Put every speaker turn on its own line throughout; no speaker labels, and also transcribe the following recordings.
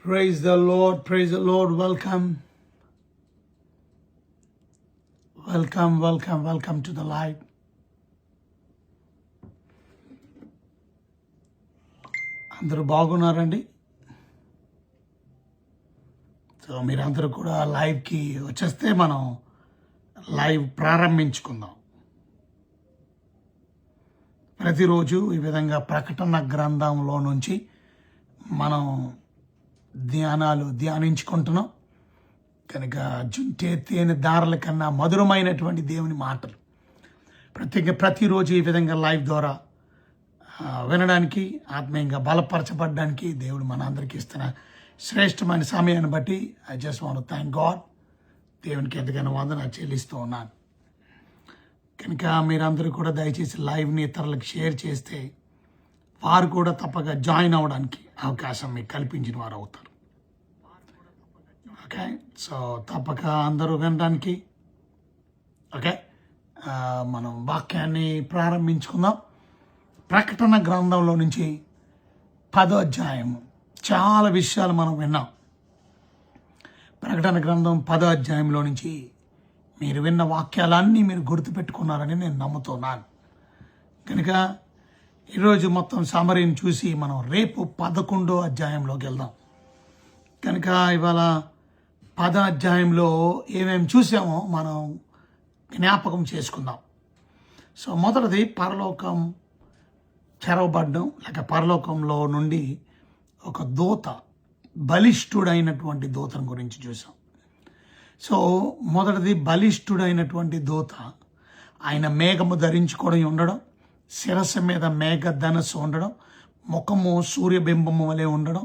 Praise the Lord, praise the Lord. Welcome to the light. అందరూ బాగున్నారండి. So మీరందరూ కూడా లైవ్కి వచ్చేస్తే మనం లైవ్ ప్రారంభించుకుందాం. ప్రతిరోజు ఈ విధంగా ప్రకటన గ్రంథంలో నుంచి మనం ధ్యానించుకుంటున్నాం కనుక జుంటే తేనె దారుల కన్నా మధురమైనటువంటి దేవుని మాటలు ప్రతిరోజు ఈ విధంగా లైవ్ ద్వారా వినడానికి ఆత్మీయంగా బలపరచబడడానికి దేవుడు మన అందరికీ ఇస్తున్న శ్రేష్టమైన సమయాన్ని బట్టి I just want to thank God. దేవునికి ఎంతగానో వందనాలు చెల్లిస్తూ ఉన్నాను. కనుక మీరందరూ కూడా దయచేసి లైవ్ని ఇతరులకు షేర్ చేస్తే వారు కూడా తప్పక జాయిన్ అవ్వడానికి అవకాశం మీకు కల్పించిన వారు అవుతారు. ఓకే, సో తప్పక అందరూ వినడానికి ఓకే మనం వాక్యాన్ని ప్రారంభించుకుందాం. ప్రకటన గ్రంథంలో నుంచి 10వ అధ్యాయము చాలా విషయాలు మనం విన్నాం. ప్రకటన గ్రంథం 10వ అధ్యాయంలో నుంచి మీరు విన్న వాక్యాలన్నీ మీరు గుర్తుపెట్టుకున్నారని నేను నమ్ముతున్నాను. కనుక ఈరోజు మొత్తం సమరీని చూసి మనం రేపు 11వ అధ్యాయంలోకి వెళ్దాం. కనుక ఇవాళ 10వ అధ్యాయంలో ఏమేమి చూసామో మనం జ్ఞాపకం చేసుకుందాం. సో మొదటిది పరలోకం తెరవబడ్డం, లేక పరలోకంలో నుండి ఒక దూత, బలిష్ఠుడైనటువంటి దూతను గురించి చూసాం. సో మొదటిది బలిష్ఠుడైనటువంటి దూత, ఆయన మేఘము ధరించుకొని ఉండడం, శిరస్సు మీద మేఘ ధనస్సు ఉండడం, ముఖము సూర్యబింబము వలె ఉండడం,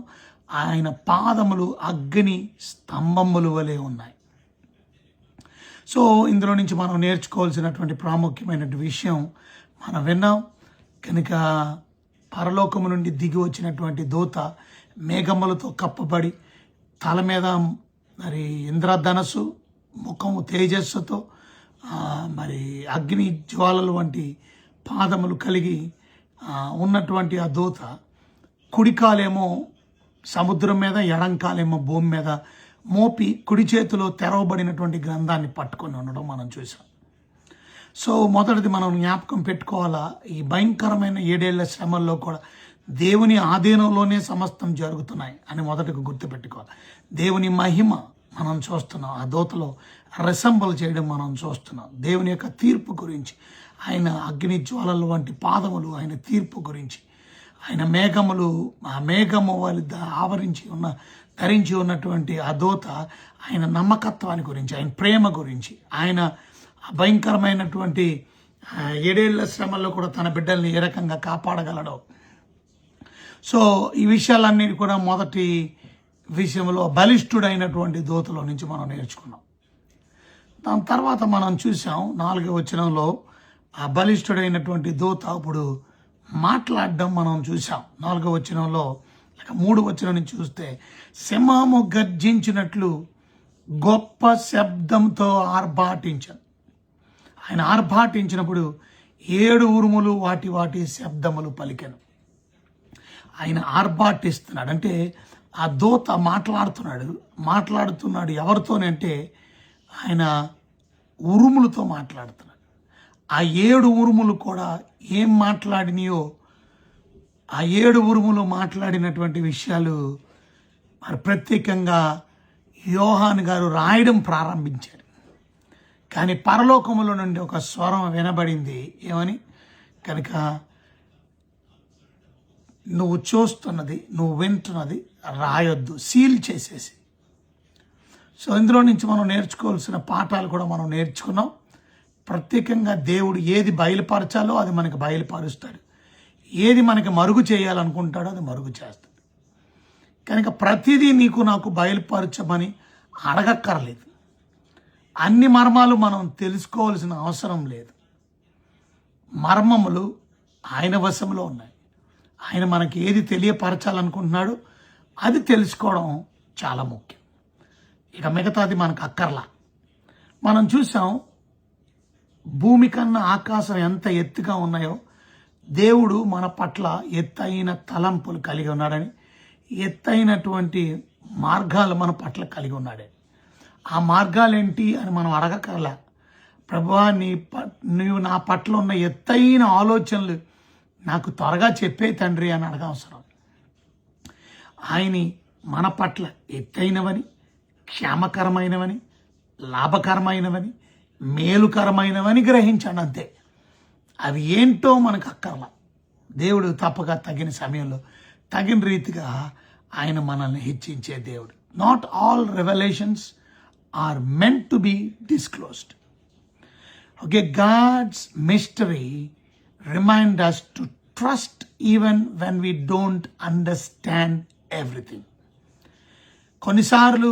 ఆయన పాదములు అగ్ని స్తంభములు వలె ఉన్నాయి. సో ఇందులో నుంచి మనం నేర్చుకోవాల్సినటువంటి ప్రాముఖ్యమైనటువంటి విషయం మనం విన్నాం. కనుక పరలోకము నుండి దిగి వచ్చినటువంటి దూత మేఘములతో కప్పబడి, తల మీద మరి ఇంద్రధనస్సు, ముఖము తేజస్సుతో, మరి అగ్ని జ్వాలలు వంటి పాదములు కలిగి ఉన్నటువంటి ఆ దూత కుడికాలేమో సముద్రం మీద, ఎడంకాలేమో భూమి మీద మోపి కుడి చేతిలో తెరవబడినటువంటి గ్రంథాన్ని పట్టుకొని ఉండడం మనం చూసాం. సో మొదటిది మనం జ్ఞాపకం పెట్టుకోవాలా, ఈ భయంకరమైన 7 ఏళ్ల శ్రమల్లో కూడా దేవుని ఆధీనంలోనే సమస్తం జరుగుతున్నాయి అని మొదటగా గుర్తుపెట్టుకోవాలి. దేవుని మహిమ మనం చూస్తున్నాం, ఆ దూతలో రిసెంబల్ చేయడం మనం చూస్తున్నాం. దేవుని యొక్క తీర్పు గురించి, ఆయన అగ్ని జ్వాలలు వంటి పాదములు, ఆయన తీర్పు గురించి, ఆయన మేఘములు, ఆ మేఘము వాళ్ళు ధరించి ఉన్నటువంటి ఆ దూత ఆయన నమ్మకత్వాన్ని గురించి, ఆయన ప్రేమ గురించి, ఆయన భయంకరమైనటువంటి 7 ఏళ్ల శ్రమల్లో కూడా తన బిడ్డల్ని ఏ రకంగా కాపాడగలడో. సో ఈ విషయాలన్నీ కూడా మొదటి విషయంలో బలిష్ఠుడైనటువంటి దూతలో నుంచి మనం నేర్చుకున్నాం. దాని తర్వాత మనం చూసాం 4వ వచనంలో ఆ బలిష్ఠుడైనటువంటి దూత ఇప్పుడు మాట్లాడడం మనం చూసాం. 4వ వచనంలో లేక 3వ వచనం నుంచి చూస్తే, సింహము గర్జించినట్లు గొప్ప శబ్దంతో ఆర్భాటించాను. ఆయన ఆర్భాటించినప్పుడు 7 ఉరుములు వాటి వాటి శబ్దములు పలికెను. ఆయన ఆర్భాటిస్తున్నాడు అంటే ఆ దూత మాట్లాడుతున్నాడు ఎవరితోనంటే ఆయన ఉరుములతో మాట్లాడుతున్నాడు. ఆ 7 ఉరుములు కూడా ఏం మాట్లాడినాయో, ఆ 7 ఉరుములు మాట్లాడినటువంటి విషయాలు మరి ప్రత్యేకంగా యోహాను గారు రాయడం ప్రారంభించారు. కానీ పరలోకములో నుండి ఒక స్వరం వినబడింది. ఏమని? కనుక నువ్వు చూస్తున్నది, నువ్వు వింటున్నది రాయొద్దు, సీల్ చేసేసి. సో ఇందులో నుంచి మనం నేర్చుకోవాల్సిన పాఠాలు కూడా మనం నేర్చుకున్నాం. ప్రత్యేకంగా దేవుడు ఏది బయలుపరచాలో అది మనకి బయలుపరుస్తాడు, ఏది మనకి మరుగు చేయాలనుకుంటాడో అది మరుగు చేస్తాడు. కనుక ప్రతిదీ నాకు బయలుపరచమని అడగక్కర్లేదు. అన్ని మర్మాలు మనం తెలుసుకోవాల్సిన అవసరం లేదు. మర్మములు ఆయన వశంలో ఉన్నాయి. ఆయన మనకి ఏది తెలియపరచాలనుకుంటున్నాడో అది తెలుసుకోవడం చాలా ముఖ్యం. ఇక మిగతాది మనకు అక్కర్లా. మనం చూసాం భూమి కన్నా ఆకాశం ఎంత ఎత్తుగా ఉన్నాయో దేవుడు మన పట్ల ఎత్తైన తలంపులు కలిగి ఉన్నాడని, ఎత్తైనటువంటి మార్గాలు మన పట్ల కలిగి ఉన్నాడే. ఆ మార్గాలు ఏంటి అని మనం అడగకర్లా. ప్రభువా, నీవు నా పట్ల ఉన్న ఎత్తైన ఆలోచనలు నాకు త్వరగా చెప్పే తండ్రి అని అడగవసరం. ఆయన మన పట్ల ఎత్తైనవని, క్షేమకరమైనవని, లాభకరమైనవని, మేలుకరమైనవని గ్రహించండి అంతే. అవి ఏంటో మనకు అక్కర్లా. దేవుడు తప్పక తగిన సమయంలో తగిన రీతిగా ఆయన మనల్ని హెచ్చించే దేవుడు. Not all revolutions are meant to be disclosed. Okay, God's mystery remind us to trust even when we don't understand everything. కొన్నిసార్లు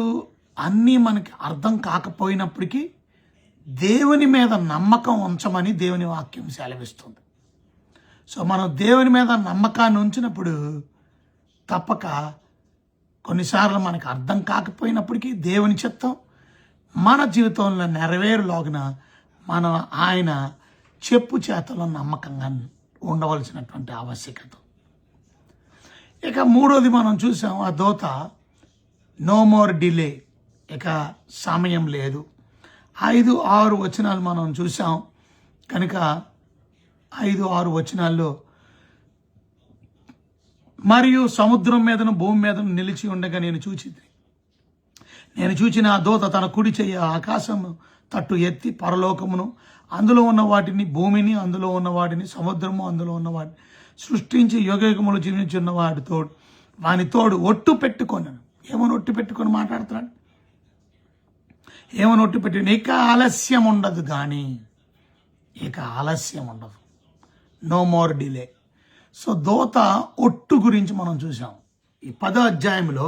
అన్నీ మనకి అర్థం కాకపోయినప్పటికీ దేవుని మీద నమ్మకం ఉంచమని దేవుని వాక్యం సెలవిస్తుంది. సో మనం దేవుని మీద నమ్మకాన్ని ఉంచినప్పుడు తప్పక కొన్నిసార్లు మనకు అర్థం కాకపోయినప్పటికీ దేవుని చిత్తం మన జీవితంలో నెరవేరులాగున మనం ఆయన చెప్పు చేతలో నమ్మకంగా ఉండవలసినటువంటి ఆవశ్యకత. ఇక మూడోది మనం చూసాం, ఆ దూత నో మోర్ డిలే, ఇక సమయం లేదు. 5-6 వచనాలు మనం చూసాం కనుక 5-6 వచనాల్లో, మరియు సముద్రం మీదను భూమి మీదను నిలిచి ఉండగా నేను చూచిన ఆ దూత తన కుడి చెయ్యి ఆకాశం తట్టు ఎత్తి పరలోకమును, అందులో ఉన్న వాటిని, భూమిని, అందులో ఉన్న వాటిని, సముద్రము, అందులో ఉన్న వాటిని సృష్టించి యుగయుగములు జీవించున్న వాని తోడు ఒట్టు పెట్టుకొనను. ఏమని ఒట్టు పెట్టుకొని మాట్లాడుతున్నాడు? ఏమని ఒట్టు పెట్టి, ఇక ఆలస్యం ఉండదు, కానీ ఇక ఆలస్యం ఉండదు. No more delay. సో దూత ఒట్టు గురించి మనం చూసాం. ఈ 10వ అధ్యాయంలో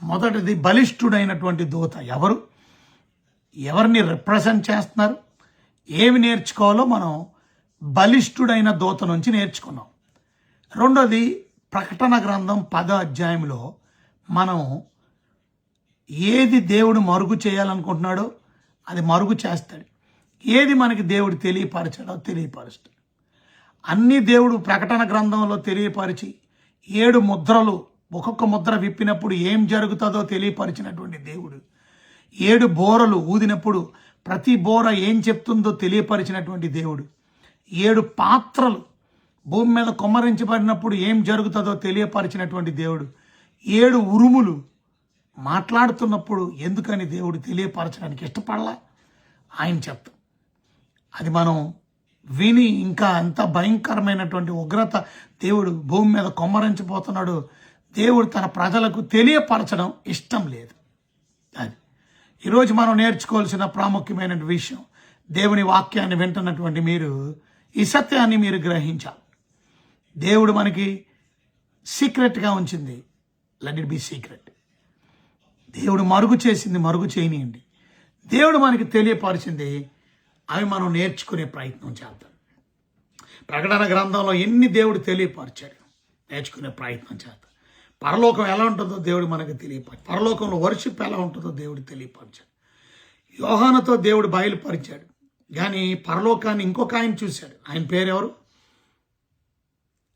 మొదటిది బలిష్ఠుడైనటువంటి దూత. ఎవరిని రిప్రజెంట్ చేస్తున్నారు, ఏమి నేర్చుకోవాలో మనం బలిష్ఠుడైన దూత నుంచి నేర్చుకున్నాం. రెండోది ప్రకటన గ్రంథం 10వ అధ్యాయంలో మనం ఏది దేవుడు మరుగు చేయాలనుకుంటున్నాడో అది మరుగు చేస్తాడు, ఏది మనకి దేవుడు తెలియపరచాడో తెలియపరుస్తాడు. అన్ని దేవుడు ప్రకటన గ్రంథంలో తెలియపరిచి 7 ముద్రలు, ఒక్కొక్క ముద్ర విప్పినప్పుడు ఏం జరుగుతుందో తెలియపరిచినటువంటి దేవుడు, 7 బోరలు ఊదినప్పుడు ప్రతి బోర ఏం చెప్తుందో తెలియపరిచినటువంటి దేవుడు, 7 పాత్రలు భూమి మీద కొమ్మరించబడినప్పుడు ఏం జరుగుతుందో తెలియపరిచినటువంటి దేవుడు, 7 ఉరుములు మాట్లాడుతున్నప్పుడు ఎందుకని దేవుడు తెలియపరచడానికి ఇష్టపడలా ఆయన చెప్తాం. అది మనం విని ఇంకా ఎంత భయంకరమైనటువంటి ఉగ్రత దేవుడు భూమి మీద కొమ్మరించబోతున్నాడు, దేవుడు తన ప్రజలకు తెలియపరచడం ఇష్టం లేదు. అది ఈరోజు మనం నేర్చుకోవాల్సిన ప్రాముఖ్యమైన విషయం. దేవుని వాక్యాన్ని వింటున్నటువంటి మీరు ఈ సత్యాన్ని మీరు గ్రహించాలి. దేవుడు మనకి సీక్రెట్గా ఉంచింది, లెట్ ఇట్ బి సీక్రెట్. దేవుడు మరుగు చేసింది మరుగు చేయనియండి. దేవుడు మనకి తెలియపరిచింది అవి మనం నేర్చుకునే ప్రయత్నం చేద్దాం. ప్రకటన గ్రంథంలో ఎన్ని దేవుడు తెలియపరిచాడు, నేర్చుకునే ప్రయత్నం చేద్దాం. పరలోకం ఎలా ఉంటుందో దేవుడు మనకి తెలియపరిచాడు. పరలోకంలో వర్షిప్ ఎలా ఉంటుందో దేవుడు తెలియపరిచాడు. యోహానుతో దేవుడు బయలుపరిచాడు. కానీ పరలోకాన్ని ఇంకొక ఆయన చూశాడు. ఆయన పేరు ఎవరు?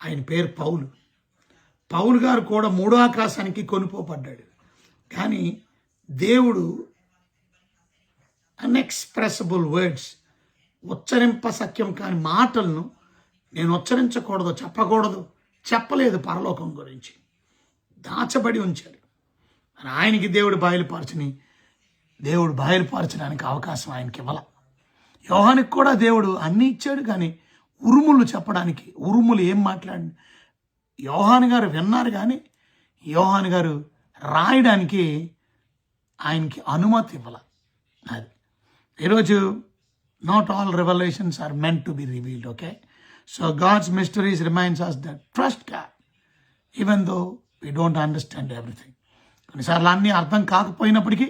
ఆయన పేరు పౌలు. పౌలు గారు కూడా 3వ ఆకాశానికి కొనుపోబడ్డాడు. కానీ దేవుడు అన్ఎక్స్ప్రెసిబుల్ వర్డ్స్, ఉచ్చరింప సఖ్యం కాని మాటలను నేను ఉచ్చరించకూడదు, చెప్పలేదు. పరలోకం గురించి దాచబడి ఉంచాడు. ఆయనకి దేవుడు బయలుపరచడానికి అవకాశం ఆయనకి ఇవ్వాల. యోహానికి కూడా దేవుడు అన్నీ ఇచ్చాడు, కానీ ఉరుములు చెప్పడానికి, ఉరుములు ఏం మాట్లాడి యోహాను గారు విన్నారు, కానీ యోహాను గారు రాయడానికి ఆయనకి అనుమతి ఇవ్వాల. అది ఈరోజు not all revolutions are meant to be revealed. Okay, so God's mysteries reminds us that trust God even though we don't understand everything. కొన్నిసార్లు అన్నీ అర్థం కాకపోయినప్పటికీ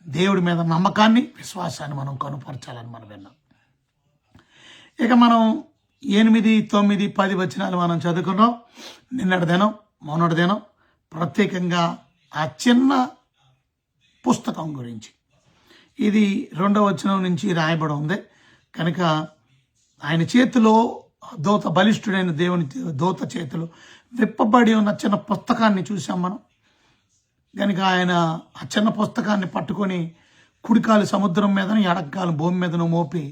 దేవుడి మీద నమ్మకాన్ని, విశ్వాసాన్ని మనం కనుపరచాలని మనం విన్నాం. ఇక మనం 8, 9, 10 వచనాలు మనం చదువుకున్నాం. నిన్నటి దినం, మొన్నటి దినం ప్రత్యేకంగా ఆ చిన్న పుస్తకం గురించి. ఇది 2వ వచనం నుంచి రాయబడి ఉంది కనుక ఆయన చేతిలో దూత, బలిష్ఠుడైన దేవుని దూత చేతిలో విప్పబడి ఉన్న చిన్న పుస్తకాన్ని చూసాం మనం. కనుక ఆయన ఆ చిన్న పుస్తకాన్ని పట్టుకొని కుడికాలు సముద్రం మీదను ఎడక్కాలు భూమి మీదను మోపి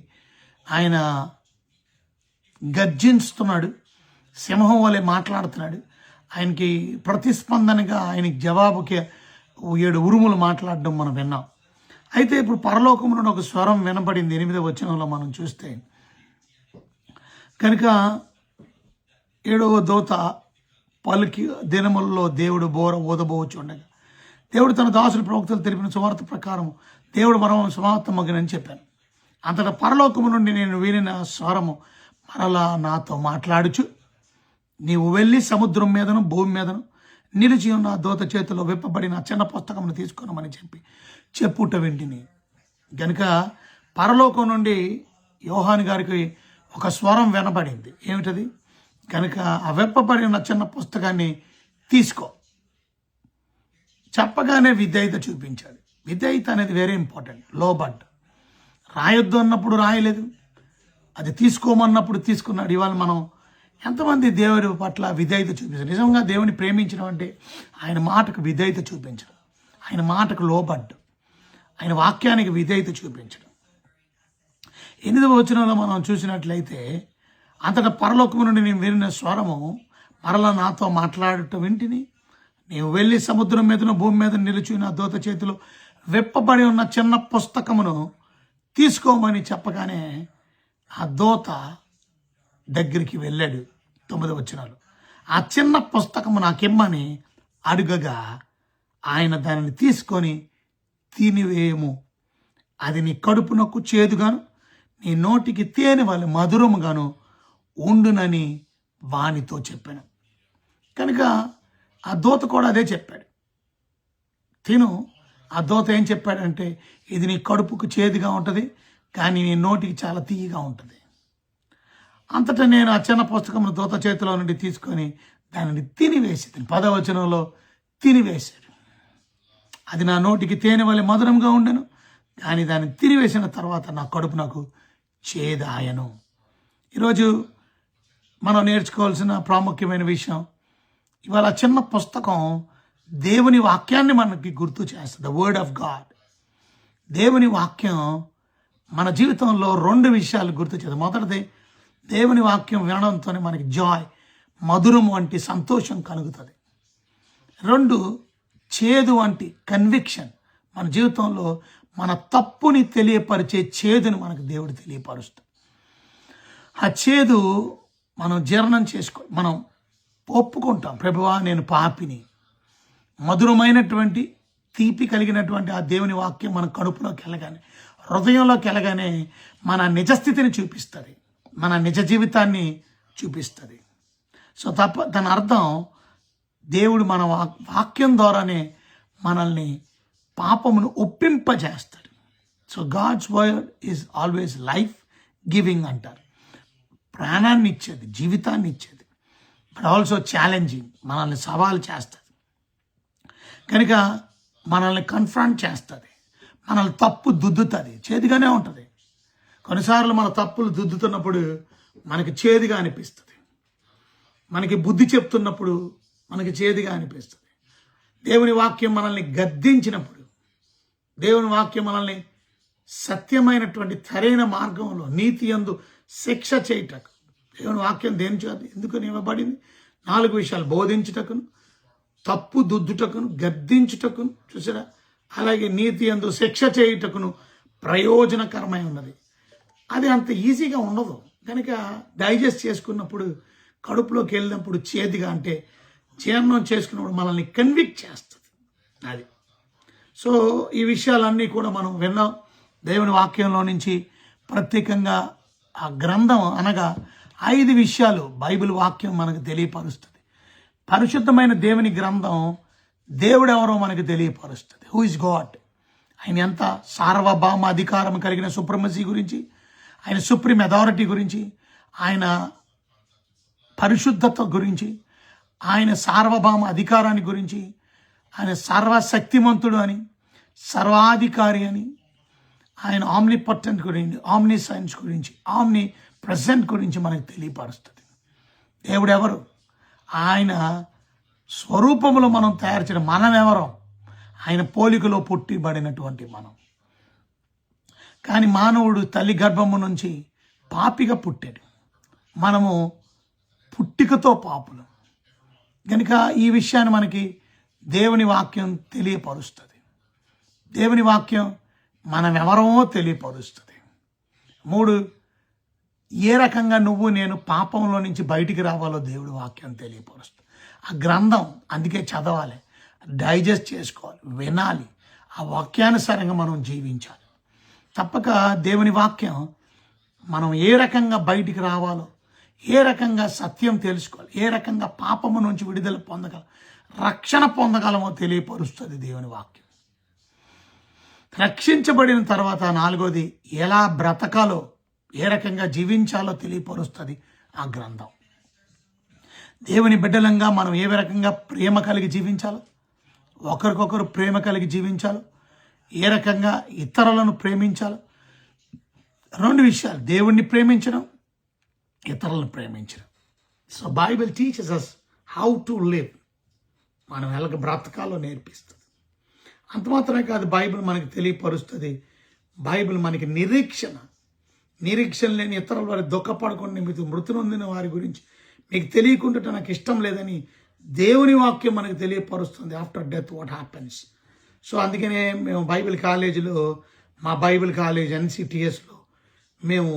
ఆయన గర్జిస్తున్నాడు, సింహం వలె మాట్లాడుతున్నాడు. ఆయనకి ప్రతిస్పందనగా ఆయనకి జవాబుకి 7 ఉరుములు మాట్లాడడం మనం విన్నాం. అయితే ఇప్పుడు పరలోకము నుండి ఒక స్వరం వినబడింది. 8వ వచనంలో మనం చూస్తే కనుక 7వ దూత పలికి దినములలో దేవుడు బోర ఊదబోచుండగా దేవుడు తన దాసుల ప్రవక్తలు తెలిపిన సువార్త ప్రకారం దేవుడు మరణం సమాప్తమగనని చెప్పాను. అంతటా పరలోకము నుండి నేను వినిన స్వరము మరలా నాతో మాట్లాడుచు, నీవు వెళ్ళి సముద్రం మీదను భూమి మీదను నిలిచి ఉన్న దూత చేతిలో విప్పబడిన చిన్న పుస్తకమును తీసుకున్నామని చెప్పుట వింటిని. గనుక పరలోకం నుండి యోహాను గారికి ఒక స్వరం వినబడింది. ఏమిటది? కనుక ఆ విప్పబడిన చిన్న పుస్తకాన్ని తీసుకో చెప్పగానే విధేయత చూపించాడు. విధేయత అనేది వెరీ ఇంపార్టెంట్. లోబడ్ రాయొద్దు అన్నప్పుడు రాయలేదు, అది తీసుకోమన్నప్పుడు తీసుకున్నాడు. ఇవాళ మనం ఎంతమంది దేవుడి పట్ల విధేయత చూపించారు? నిజంగా దేవుని ప్రేమించడం అంటే ఆయన మాటకు విధేయత చూపించడం, ఆయన మాటకు లోబడ్డం, ఆయన వాక్యానికి విధేయత చూపించడం. 8వ వచనంలో మనం చూసినట్లయితే అంతటా పరలోకము నుండి నేను వినిన స్వరము మరలా నాతో మాట్లాడటం వింటిని, నీవు వెళ్ళి సముద్రం మీదను భూమి మీద నిలిచి నా దూత చేతిలో విప్పబడి ఉన్న చిన్న పుస్తకమును తీసుకోమని చెప్పగానే ఆ దూత దగ్గరికి వెళ్ళాడు. 9వ వచనాలు, ఆ చిన్న పుస్తకము నాకిమ్మని అడుగగా ఆయన దానిని తీసుకొని తినివేయము, అది నీ కడుపునకు చేదుగాను నీ నోటికి తేనె వలె మధురముగాను ఉండునని వానితో చెప్పాను. కనుక ఆ దూత కూడా అదే చెప్పాడు, తిను. ఆ దూత ఏం చెప్పాడంటే, ఇది నీ కడుపుకు చేదుగా ఉంటుంది, కానీ నీ నోటికి చాలా తీయగా ఉంటుంది. అంతటా నేను ఆ చిన్న పుస్తకమును దూత చేతిలో నుండి తీసుకొని దానిని తినివేసేది. 10వ వచనంలో తినివేశాడు. అది నా నోటికి తేనె వలె మధురంగా ఉండెను, కానీ దాన్ని తినివేసిన తర్వాత నా కడుపు నాకు చేదాయను. ఈరోజు మనం నేర్చుకోవాల్సిన ప్రాముఖ్యమైన విషయం, ఇవాళ చిన్న పుస్తకం దేవుని వాక్యాన్ని మనకి గుర్తు చేస్తుంది. The word of God. దేవుని వాక్యం మన జీవితంలో 2 విషయాలు గుర్తు చేస్తుంది. మొదటిది, దేవుని వాక్యం వినడంతో మనకి జాయ్, మధురం వంటి సంతోషం కలుగుతుంది. 2, చేదు వంటి కన్విక్షన్. మన జీవితంలో మన తప్పుని తెలియపరిచే చేదుని మనకు దేవుడు తెలియపరుస్తుంది. ఆ చేదు మనం జీర్ణం మనం ఒప్పుకుంటాం, ప్రభువా నేను పాపిని. మధురమైనటువంటి తీపి కలిగినటువంటి ఆ దేవుని వాక్యం మన కడుపులోకి వెళ్ళగానే, హృదయంలోకి వెళ్ళగానే మన నిజస్థితిని చూపిస్తుంది, మన నిజ జీవితాన్ని చూపిస్తుంది. సో దాని అర్థం, దేవుడు మన వాక్యం ద్వారానే మనల్ని పాపమును ఒప్పింపజేస్తాడు. So God's word is always life giving అంటారు. ప్రాణాన్ని ఇచ్చేది, జీవితాన్ని ఇచ్చేది, బట్ ఆల్సో ఛాలెంజింగ్, మనల్ని సవాల్ చేస్తుంది. కనుక మనల్ని కన్ఫ్రంట్ చేస్తుంది, మనల్ని తప్పు దుద్దుతుంది, చేదుగానే ఉంటుంది. కొన్నిసార్లు మన తప్పులు దుద్దుతున్నప్పుడు మనకి చేదుగా అనిపిస్తుంది, మనకి బుద్ధి చెప్తున్నప్పుడు మనకి చేదుగా అనిపిస్తుంది. దేవుని వాక్యం మనల్ని గద్దించినప్పుడు, దేవుని వాక్యం మనల్ని సత్యమైనటువంటి సరైన మార్గంలో నీతి యందు శిక్ష చేయుటకు, దేవుని వాక్యం దేని చేత ఎందుకు ఇవ్వబడింది? 4 విషయాలు: బోధించుటకును, తప్పు దుద్దుటకును, గద్దించుటకును, చూసారా, అలాగే నీతి యందు శిక్ష చేయుటకును ప్రయోజనకరమై ఉన్నది. అది అంత ఈజీగా ఉండదు. కనుక డైజెస్ట్ చేసుకున్నప్పుడు, కడుపులోకి వెళ్ళినప్పుడు చేదుగా, అంటే జీర్ణం చేసుకున్నప్పుడు మనల్ని కన్విక్ట్ చేస్తుంది. అది. సో ఈ విషయాలన్నీ కూడా మనం విన్నాం దేవుని వాక్యంలో నుంచి. ప్రత్యేకంగా ఆ గ్రంథం అనగా 5 విషయాలు బైబిల్ వాక్యం మనకు తెలియపరుస్తుంది. పరిశుద్ధమైన దేవుని గ్రంథం దేవుడు ఎవరో మనకు తెలియపరుస్తుంది. హూ ఇస్ గాడ్, ఆయన ఎంత సార్వభౌమ అధికారం కలిగిన సుప్రమసీ గురించి, ఆయన సుప్రీం అథారిటీ గురించి, ఆయన పరిశుద్ధత గురించి, ఆయన సార్వభౌమ అధికారాన్ని గురించి, ఆయన సర్వశక్తిమంతుడు అని, సర్వాధికారి అని, ఆయన ఆమ్నిపొటెంట్ గురించి, ఆమ్ని సైన్స్ గురించి, ఆమ్ని ప్రెసెంట్ గురించి మనకు తెలియపరుస్తుంది. దేవుడు ఎవరు? ఆయన స్వరూపంలో మనం తయారు చేయడం. మనం ఎవరం? ఆయన పోలికలో పుట్టిబడినటువంటి మనం. కానీ మానవుడు తల్లి గర్భము నుంచి పాపిగా పుట్టాడు. మనము పుట్టికతో పాపులు. కనుక ఈ విషయాన్ని మనకి దేవుని వాక్యం తెలియపరుస్తుంది. దేవుని వాక్యం మనం ఎవరమో తెలియపరుస్తుంది. 3, ఏ రకంగా నువ్వు నేను పాపంలో నుంచి బయటికి రావాలో దేవుడి వాక్యం తెలియపరుస్తుంది. ఆ గ్రంథం అందుకే చదవాలి, డైజెస్ట్ చేసుకోవాలి, వినాలి, ఆ వాక్యానుసారంగా మనం జీవించాలి. తప్పక దేవుని వాక్యం మనం ఏ రకంగా బయటికి రావాలో, ఏ రకంగా సత్యం తెలుసుకోవాలి, ఏ రకంగా పాపము నుంచి విడుదల పొందగలం, రక్షణ పొందగలమో తెలియపరుస్తుంది దేవుని వాక్యం. రక్షించబడిన తర్వాత 4వది ఎలా బ్రతకాలో, ఏ రకంగా జీవించాలో తెలియపరుస్తుంది ఆ గ్రంథం. దేవుని బిడ్డలంగా మనం ఏ రకంగా ప్రేమ కలిగి జీవించాలో, ఒకరికొకరు ప్రేమ కలిగి జీవించాలో, ఏ రకంగా ఇతరులను ప్రేమించాలో. 2 విషయాలు, దేవుణ్ణి ప్రేమించడం, ఇతరులను ప్రేమించడం. So Bible teachers us how to live, మనం ఎలాగ బ్రతకాలో నేర్పిస్తుంది. అంత మాత్రమే కాదు, బైబిల్ మనకి తెలియపరుస్తుంది. బైబిల్ మనకి నిరీక్షణ లేని ఇతరుల వారి దుఃఖపడకుండా మీకు మృతి నొందిన వారి గురించి మీకు తెలియకుండా నాకు ఇష్టం లేదని దేవుని వాక్యం మనకు తెలియపరుస్తుంది. After death what happens. So అందుకనే మేము బైబిల్ కాలేజీలో, మా బైబిల్ కాలేజ్ NCTSలో మేము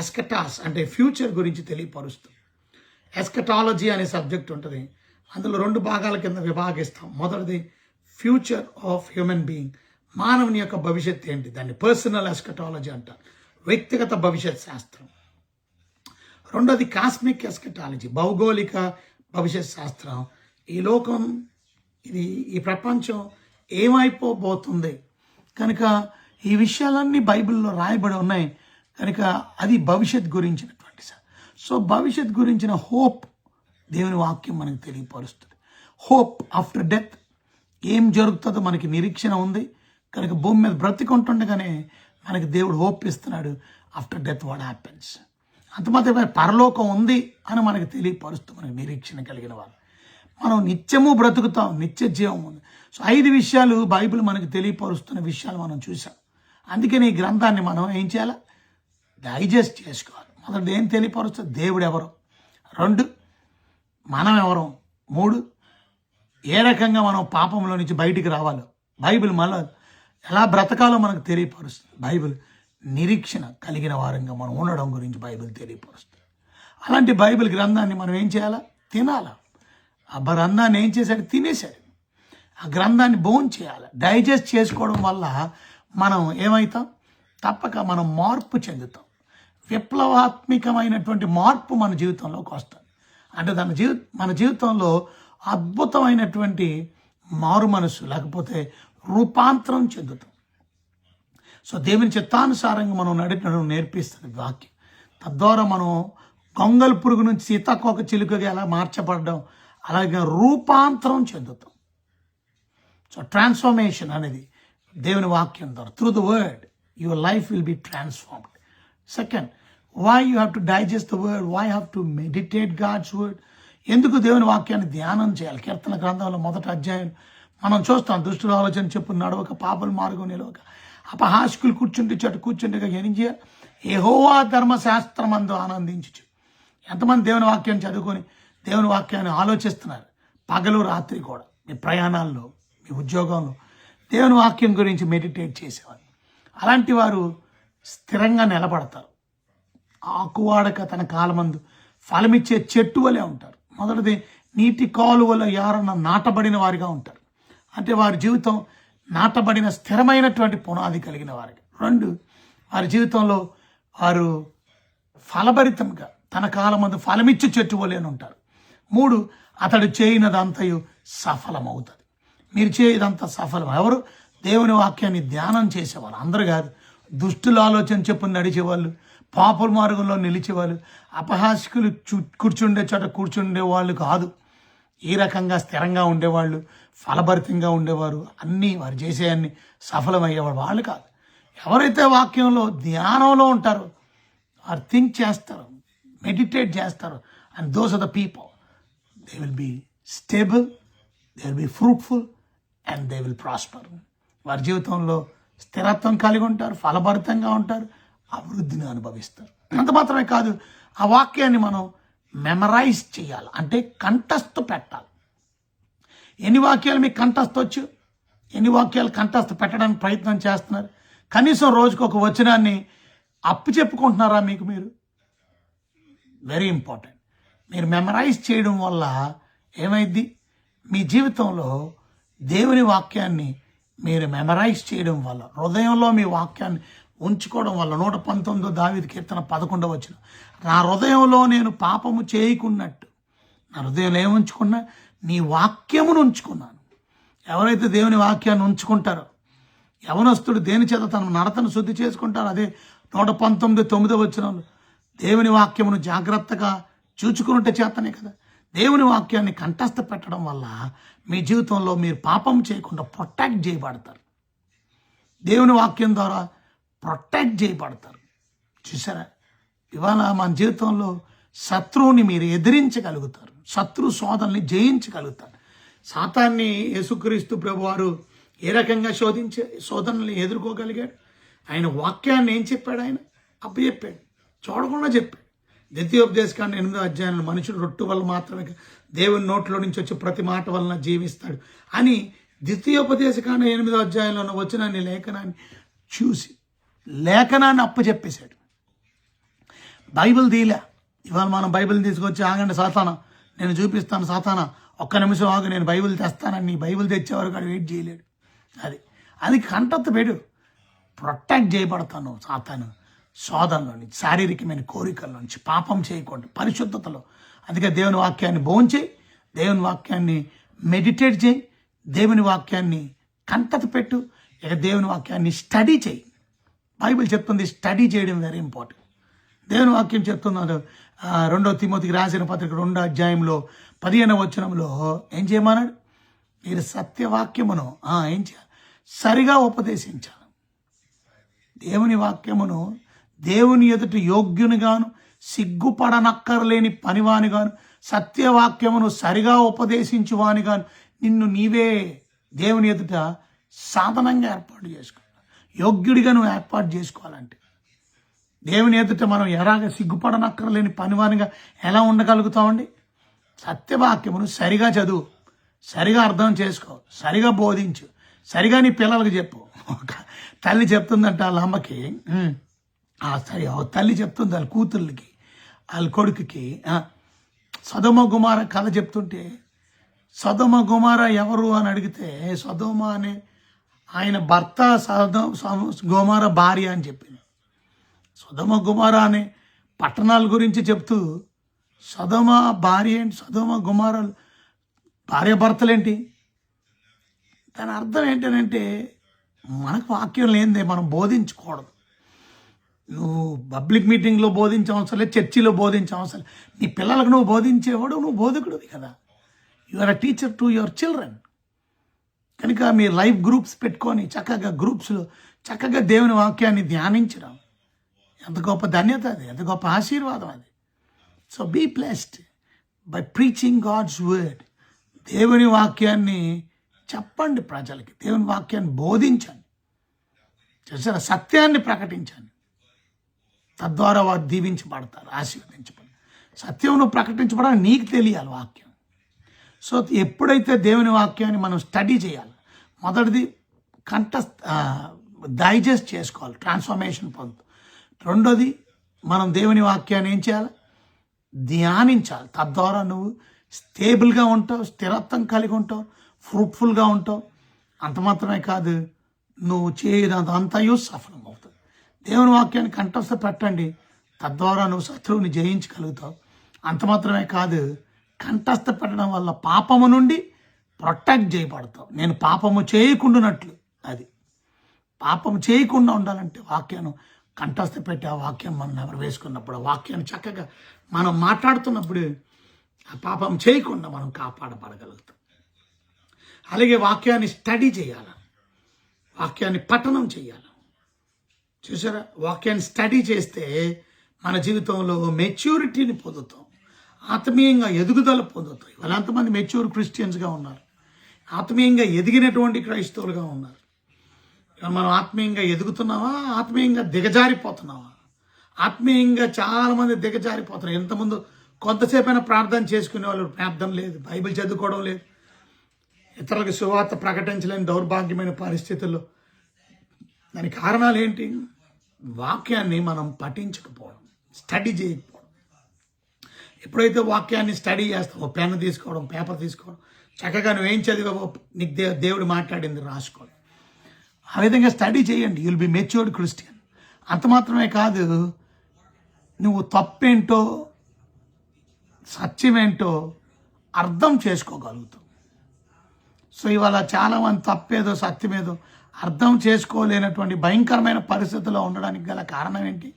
ఎస్కటాస్ అంటే ఫ్యూచర్ గురించి తెలియపరుస్తాం. ఎస్కటాలజీ అనే సబ్జెక్ట్ ఉంటుంది. అందులో 2 భాగాల కింద విభాగిస్తాం. మొదటిది ఫ్యూచర్ ఆఫ్ హ్యూమన్ బీయింగ్, మానవుని యొక్క భవిష్యత్తు ఏంటి, దాన్ని పర్సనల్ ఎస్కటాలజీ అంటారు, వ్యక్తిగత భవిష్యత్ శాస్త్రం. 2వది కాస్మిక్ ఎస్కటాలజీ, భౌగోళిక భవిష్యత్ శాస్త్రం. ఈ లోకం, ఈ ప్రపంచం ఏమైపోబోతుంది కనుక ఈ విషయాలన్నీ బైబిల్లో రాయబడి ఉన్నాయి కనుక అది భవిష్యత్ గురించినటువంటి. సో భవిష్యత్ గురించిన హోప్ దేవుని వాక్యం మనకు తెలియపరుస్తుంది. హోప్ ఆఫ్టర్ డెత్, ఏం జరుగుతుందో మనకి నిరీక్షణ ఉంది కనుక భూమి మీద బ్రతికుంటుండగానే మనకి దేవుడు హోప్ ఇస్తున్నాడు. ఆఫ్టర్ డెత్ వాట్ హ్యాపెన్స్, అంత మాత్రమే పరలోకం ఉంది అని మనకి తెలియపరుస్తూ మనకి నిరీక్షణ కలిగిన వాళ్ళు. మనం నిత్యము బ్రతుకుతాం, నిత్య జీవం ఉంది. సో 5 విషయాలు బైబిల్ మనకు తెలియపరుస్తున్న విషయాలు మనం చూసాం. అందుకని ఈ గ్రంథాన్ని మనం ఏం చేయాలి, డైజెస్ట్ చేసుకోవాలి. మొదటి ఏం తెలియపరుస్తుంది, దేవుడు ఎవరు, 2 మనం ఎవరు, 3 ఏ రకంగా మనం పాపంలో నుంచి బయటికి రావాలో బైబిల్ మళ్ళీ ఎలా బ్రతకాలో మనకు తెలియపరుస్తుంది. బైబిల్ నిరీక్షణ కలిగిన వారంగా మనం ఉండడం గురించి బైబిల్ తెలియపరుస్తుంది. అలాంటి బైబిల్ గ్రంథాన్ని మనం ఏం చేయాలా, తినాలా. ఆ గ్రంథాన్ని ఏం చేశాడు, తినేశాడు. ఆ గ్రంథాన్ని భోజనం చేయాలి. డైజెస్ట్ చేసుకోవడం వల్ల మనం ఏమవుతాం, తప్పక మనం మార్పు చెందుతాం. విప్లవాత్మకమైనటువంటి మార్పు మన జీవితంలోకి వస్తుంది. అంటే మన జీవితంలో అద్భుతమైనటువంటి మారు మనసు లేకపోతే రూపాంతరం చెందుతాం. సో దేవుని చిత్తానుసారంగా మనం నడవడం నేర్పిస్తుంది వాక్యం. తద్వారా మనం గొంగల్ పురుగు నుంచి సీతాకోక చిలుకగా ఎలా మార్చబడడం, అలాగే రూపాంతరం చెందుతాం. సో ట్రాన్స్ఫర్మేషన్ అనేది దేవుని వాక్యం ద్వారా, through the word your life will be transformed. Second, why you have to digest the word, why have to meditate God's word. ఎందుకు దేవుని వాక్యాన్ని ధ్యానం చేయాలి? కీర్తన గ్రంథంలో 1వ అధ్యాయం మనం చూస్తాం, దుష్టుల ఆలోచన చెప్పు నడవక, పాపల మార్గం నిలవక, అపహాస్కులు కూర్చుంటే చోట కూర్చుంటే ఏం చేయాలి, యెహోవా ధర్మశాస్త్రమందు ఆనందించు. ఎంతమంది దేవుని వాక్యం చదువుకొని దేవుని వాక్యాన్ని ఆలోచిస్తున్నారు పగలు రాత్రి కూడా, మీ ప్రయాణాల్లో, మీ ఉద్యోగంలో దేవుని వాక్యం గురించి మెడిటేట్ చేసేవారు. అలాంటి వారు స్థిరంగా నిలబడతారు. ఆకువాడక తన కాలమందు ఫలమిచ్చే చెట్టు వలె ఉంటారు. మొదటిది నీటి కాలువలో ఎవరన్నా నాటబడిన వారిగా ఉంటారు. అంటే వారి జీవితం నాటబడిన స్థిరమైనటువంటి పునాది కలిగిన వారికి. 2, వారి జీవితంలో వారు ఫలభరితంగా తన కాలమందు ఫలమిచ్చే చెట్టు వలె ఉంటారు. 3, అతడు చేయనదంతయు సఫలమవుతుంది. మీరు చేయదంతా సఫలం. ఎవరు? దేవుని వాక్యాన్ని ధ్యానం చేసేవాళ్ళు. అందరూ కాదు, దుష్టుల ఆలోచన చెప్పుని నడిచేవాళ్ళు, పాపుల మార్గంలో నిలిచేవాళ్ళు, అపహాస్కులు కూర్చుండే చోట కూర్చుండే వాళ్ళు కాదు. ఈ రకంగా స్థిరంగా ఉండేవాళ్ళు, ఫలభరితంగా ఉండేవారు, అన్నీ వారు చేసేవన్నీ సఫలమయ్యేవాడు వాళ్ళు కాదు. ఎవరైతే వాక్యంలో ధ్యానంలో ఉంటారో వారు థింక్ చేస్తారు, మెడిటేట్ చేస్తారు, and those are the people, they will be stable, they will be fruitful and they will prosper. వారి జీవితంలో స్థిరత్వం కలిగి ఉంటారు, ఫలభరితంగా ఉంటారు, అభివృద్ధిని అనుభవిస్తారు. అంత మాత్రమే కాదు, ఆ వాక్యాన్ని మనం మెమరైజ్ చేయాలి, అంటే కంఠస్థ పెట్టాలి. ఎన్ని వాక్యాలు మీకు కంఠస్థ వచ్చు? ఎన్ని వాక్యాలు కంఠస్థ పెట్టడానికి ప్రయత్నం చేస్తున్నారు? కనీసం రోజుకు ఒక వచనాన్ని అప్పు చెప్పుకుంటున్నారా మీకు మీరు? Very important. మీరు మెమరైజ్ చేయడం వల్ల ఏమైంది? మీ జీవితంలో దేవుని వాక్యాన్ని మీరు మెమరైజ్ చేయడం వల్ల, హృదయంలో మీ వాక్యాన్ని ఉంచుకోవడం వల్ల, 119 దావీదు కీర్తన 11 వచనం, నా హృదయంలో నేను పాపము చేయకున్నట్టు, నా హృదయంలో ఏముంచుకున్నా? నీ వాక్యమును ఉంచుకున్నాను. ఎవరైతే దేవుని వాక్యాన్ని ఉంచుకుంటారో, యవనస్తుడు దేని చేత తన నడతను శుద్ధి చేసుకుంటారో, అదే 119:9 వచనంలో దేవుని వాక్యమును జాగ్రత్తగా చూచుకున్నట్టు చేతనే కదా. దేవుని వాక్యాన్ని కంఠస్థ పెట్టడం వల్ల మీ జీవితంలో మీరు పాపం చేయకుండా ప్రొటెక్ట్ చేయబడతారు. దేవుని వాక్యం ద్వారా ప్రొటెక్ట్ చేయబడతారు. చూసారా, ఇవాళ మన జీవితంలో శత్రువుని మీరు ఎదిరించగలుగుతారు, శత్రు శోధనని జయించగలుగుతారు. సాతాన్ని యేసుక్రీస్తు ప్రభువారు ఏ రకంగా శోధనల్ని ఎదుర్కోగలిగాడు? ఆయన వాక్యాన్ని ఏం చెప్పాడు? ఆయన అప్పచెప్పాడు, చూడకుండా చెప్పాడు. ద్వితీయోపదేశకాండం 8వ అధ్యాయంలో మనుషుడు రొట్టు వల్ల మాత్రమే దేవుని నోట్లో నుంచి వచ్చే ప్రతి మాట వలన జీవిస్తాడు అని ద్వితీయోపదేశకాండం 8వ అధ్యాయంలో వచ్చిన లేఖనాన్ని చూసి లేఖనాన్ని అప్పచెప్పేశాడు. బైబిల్ తీలే. ఇవాళ మనం బైబిల్ తీసుకొచ్చి, ఆగండి సాతానా, నేను చూపిస్తాను, సాతానా ఒక్క నిమిషం ఆగు, నేను బైబిల్ తెస్తానని నీ బైబిల్ తెచ్చేవారు కూడా వెయిట్ చేయలేడు. అది కంటెత్త పెడు. ప్రొటెక్ట్ చేయబడతాను సాతాను శోధనలో నుంచి, శారీరకమైన కోరికల నుంచి, పాపం చేయకుండా పరిశుద్ధతలో. అందుకే దేవుని వాక్యాన్ని భోంచేయి, దేవుని వాక్యాన్ని మెడిటేట్ చేయి, దేవుని వాక్యాన్ని కంటత పెట్టు, ఇక దేవుని వాక్యాన్ని స్టడీ చేయి. బైబిల్ చెప్తుంది స్టడీ చేయడం వెరీ ఇంపార్టెంట్. దేవుని వాక్యం చెప్తున్నారు 2వ తిమోతికి రాసిన పత్రిక 2వ అధ్యాయంలో 15వ వచనంలో ఏం చేయమన్నాడు? మీరు సత్యవాక్యమును ఏం చేయాలి? సరిగా ఉపదేశించాలి. దేవుని వాక్యమును దేవుని ఎదుట యోగ్యునిగాను, సిగ్గుపడనక్కర్లేని పనివానిగాను, సత్యవాక్యమును సరిగా ఉపదేశించువానిగాను నిన్ను నీవే దేవుని ఎదుట సాధనంగా ఏర్పాటు చేసుకోవాలి. యోగ్యుడిగా నువ్వు ఏర్పాటు చేసుకోవాలంటే దేవుని ఎదుట మనం ఎలాగ సిగ్గుపడనక్కర్లేని పనివానిగా ఎలా ఉండగలుగుతామండి? సత్యవాక్యమును సరిగా చదువు, సరిగా అర్థం చేసుకో, సరిగా బోధించు, సరిగా నీ పిల్లలకు చెప్పు. తల్లి చెప్తుందంట వాళ్ళ అమ్మకి, సరే తల్లి చెప్తుంది వాళ్ళ కూతుర్లకి, వాళ్ళ కొడుకుకి సొదొమ గుమార కథ చెప్తుంటే, సొదొమ గుమార ఎవరు అని అడిగితే, సొదొమ అనే ఆయన భర్త, గోమార భార్య అని చెప్పింది. సొదొమ గుమార అనే పట్టణాల గురించి చెప్తూ, సొదొమ భార్య ఏంటి, సొదొమ గుమారాలు భార్య భర్తలేంటి? దాని అర్థం ఏంటంటే, మనకు వాక్యం లేనిదే మనం బోధించకూడదు. నువ్వు పబ్లిక్ మీటింగ్లో బోధించే అవసరం లేదు, చర్చిలో బోధించే అవసరం లేదు. నీ పిల్లలకు నువ్వు బోధించేవాడు, నువ్వు బోధకుడివి కదా. You are a teacher to your children. కనుక మీరు లైవ్ గ్రూప్స్ పెట్టుకొని చక్కగా గ్రూప్స్లో చక్కగా దేవుని వాక్యాన్ని ధ్యానించడం ఎంత గొప్ప ధన్యత, అది ఎంత గొప్ప ఆశీర్వాదం అది. So be blessed by preaching God's word. దేవుని వాక్యాన్ని చెప్పండి ప్రజలకి, దేవుని వాక్యాన్ని బోధించండి, చూసారా, సత్యాన్ని ప్రకటించండి. తద్వారా వారు దీవించబడతారు, ఆశీర్వదించబడతారు. సత్యమును ప్రకటించబడాలని నీకు తెలియాలి వాక్యం. సో ఎప్పుడైతే దేవుని వాక్యాన్ని మనం స్టడీ చేయాలి, మొదటిది డైజెస్ట్ చేసుకోవాలి, ట్రాన్స్ఫర్మేషన్ పొందుతాం. రెండోది మనం దేవుని వాక్యాన్ని ఏం చేయాలి? ధ్యానించాలి. తద్వారా నువ్వు స్టేబుల్గా ఉంటావు, స్థిరత్వం కలిగి ఉంటావు, ఫ్రూట్ఫుల్గా ఉంటావు. అంత మాత్రమే కాదు, నువ్వు చేయదంతయు సఫలం అవుతుంది. దేవుని వాక్యాన్ని కంఠస్థ పెట్టండి, తద్వారా నువ్వు శత్రువుని జయించగలుగుతావు. అంత మాత్రమే కాదు, కంఠస్థ పెట్టడం వల్ల పాపము నుండి ప్రొటెక్ట్ చేయబడతావు. నేను పాపము చేయకుండానట్లు, అది పాపము చేయకుండా ఉండాలంటే వాక్యాన్ని కంఠస్థ పెట్టి ఆ వాక్యం మనం ఎవరు వేసుకున్నప్పుడు, ఆ వాక్యాన్ని చక్కగా మనం మాట్లాడుతున్నప్పుడు ఆ పాపం చేయకుండా మనం కాపాడబడగలుగుతాం. అలాగే వాక్యాన్ని స్టడీ చేయాలి, వాక్యాన్ని పఠనం చేయాలి. చూసారా, వాక్యాన్ని స్టడీ చేస్తే మన జీవితంలో మెచ్యూరిటీని పొందుతాం, ఆత్మీయంగా ఎదుగుదల పొందుతాం. ఇవాళ ఎంతమంది మెచ్యూర్ క్రిస్టియన్స్గా ఉన్నారు, ఆత్మీయంగా ఎదిగినటువంటి క్రైస్తవులుగా ఉన్నారు. మనం ఆత్మీయంగా ఎదుగుతున్నావా, ఆత్మీయంగా దిగజారిపోతున్నావా? ఆత్మీయంగా చాలామంది దిగజారిపోతున్నారు. ఎంతమంది కొంతసేపైనా ప్రార్థన చేసుకునే వాళ్ళు ప్రార్థన లేదు, బైబిల్ చదువుకోవడం లేదు, ఇతరులకు సువార్త ప్రకటించలేని దౌర్భాగ్యమైన పరిస్థితుల్లో. దానికి కారణాలు ఏంటి? వాక్యాన్ని మనం పఠించకపోవడం, స్టడీ చేయకపోవడం. ఎప్పుడైతే వాక్యాన్ని స్టడీ చేస్తావో, పెన్ను తీసుకోవడం, పేపర్ తీసుకోవడం, చక్కగా నువ్వేం చదివావో నీకు దేవుడు మాట్లాడింది రాసుకోవడం. ఆ విధంగా స్టడీ చేయండి. You'll be matured Christian. అంత మాత్రమే కాదు, నువ్వు తప్పేంటో సత్యమేంటో అర్థం చేసుకోగలుగుతావు. సో ఇవాళ చాలామంది తప్పేదో సత్యమేదో అర్థం చేసుకోలేనటువంటి భయంకరమైన పరిస్థితుల్లో ఉండడానికి గల కారణం ఏంటి?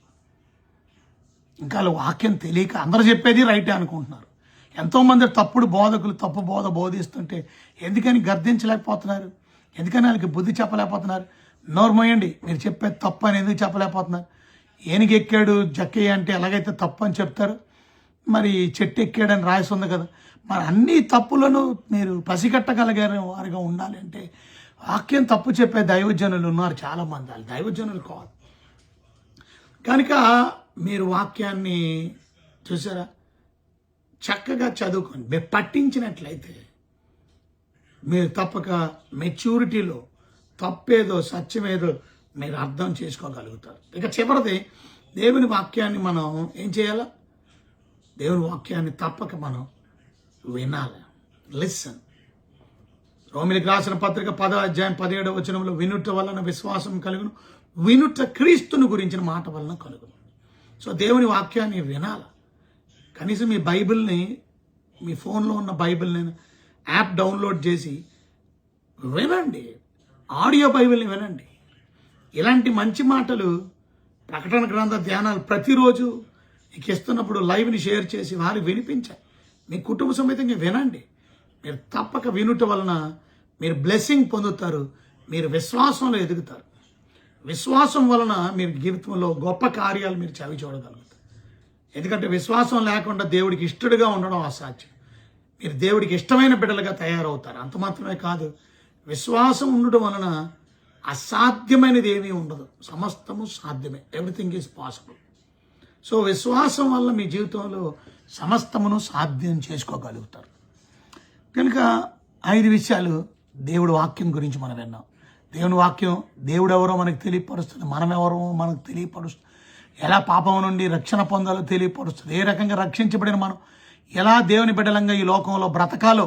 ఇంకా వాక్యం తెలియక అందరూ చెప్పేది రైటే అనుకుంటున్నారు. ఎంతోమంది తప్పుడు బోధకులు తప్పు బోధ బోధిస్తుంటే ఎందుకని గర్దించలేకపోతున్నారు? ఎందుకని వాళ్ళకి బుద్ధి చెప్పలేకపోతున్నారు? నోర్మోయండి, మీరు చెప్పేది తప్పు అని ఎందుకు చెప్పలేకపోతున్నారు? ఏనుగు ఎక్కాడు జక్కయ్య అంటే ఎలాగైతే తప్పు అని చెప్తారు, మరి చెట్టు ఎక్కాడని రాసి ఉంది కదా. మరి అన్ని తప్పులను మీరు పసిగట్టగలిగారు వారిగా ఉండాలి అంటే వాక్యం తప్పు చెప్పే దైవజనులు ఉన్నారు చాలామంది. వాళ్ళు దైవజనులు కాదు కనుక మీరు వాక్యాన్ని చూసారా చక్కగా చదువుకొని పట్టించినట్లయితే మీరు తప్పక మెచ్యూరిటీలో తప్పేదో సత్యమేదో మీరు అర్థం చేసుకోగలుగుతారు. ఇక చివరిది, దేవుని వాక్యాన్ని మనం ఏం చేయాలా? దేవుని వాక్యాన్ని తప్పక మనం వినాలి. లిసన్. రోమిలికి రాసిన పత్రిక 10వ అధ్యాయం 17వ వచనంలో వినుట వలన విశ్వాసం కలుగును, వినుట క్రీస్తుని గురించిన మాట వలన కలుగును. సో దేవుని వాక్యాన్ని వినాలి. కనీసం మీ బైబిల్ని, మీ ఫోన్లో ఉన్న బైబిల్ని యాప్ డౌన్లోడ్ చేసి వినండి. ఆడియో బైబిల్ని వినండి. ఇలాంటి మంచి మాటలు, ప్రకటన గ్రంథ ధ్యానాలు ప్రతిరోజు మీకు ఇస్తున్నప్పుడు లైవ్ని షేర్ చేసి వారికి వినిపించాలి. మీ కుటుంబ సమేతంగా వినండి. మీరు తప్పక వినుట వలన మీరు బ్లెస్సింగ్ పొందుతారు, మీరు విశ్వాసంలో ఎదుగుతారు. విశ్వాసం వలన మీరు జీవితంలో గొప్ప కార్యాలు మీరు చవి చూడగలుగుతారు. ఎందుకంటే విశ్వాసం లేకుండా దేవుడికి ఇష్టడుగా ఉండడం అసాధ్యం. మీరు దేవుడికి ఇష్టమైన బిడ్డలుగా తయారవుతారు. అంత మాత్రమే కాదు, విశ్వాసం ఉండడం వలన అసాధ్యమైనది ఏమీ ఉండదు, సమస్తము సాధ్యమే. Everything is possible. సో విశ్వాసం వల్ల మీ జీవితంలో సమస్తమును సాధ్యం చేసుకోగలుగుతారు. కనుక 5 విషయాలు దేవుడి వాక్యం గురించి మనం విన్నాం. దేవుని వాక్యం దేవుడు ఎవరో మనకు తెలియపరుస్తుంది, మనం ఎవరో మనకు తెలియపరుస్తుంది, ఎలా పాపం నుండి రక్షణ పొందాలో తెలియపరుస్తుంది, ఏ రకంగా రక్షించబడిన మనం ఎలా దేవుని బిడ్డలంగా ఈ లోకంలో బ్రతకాలో,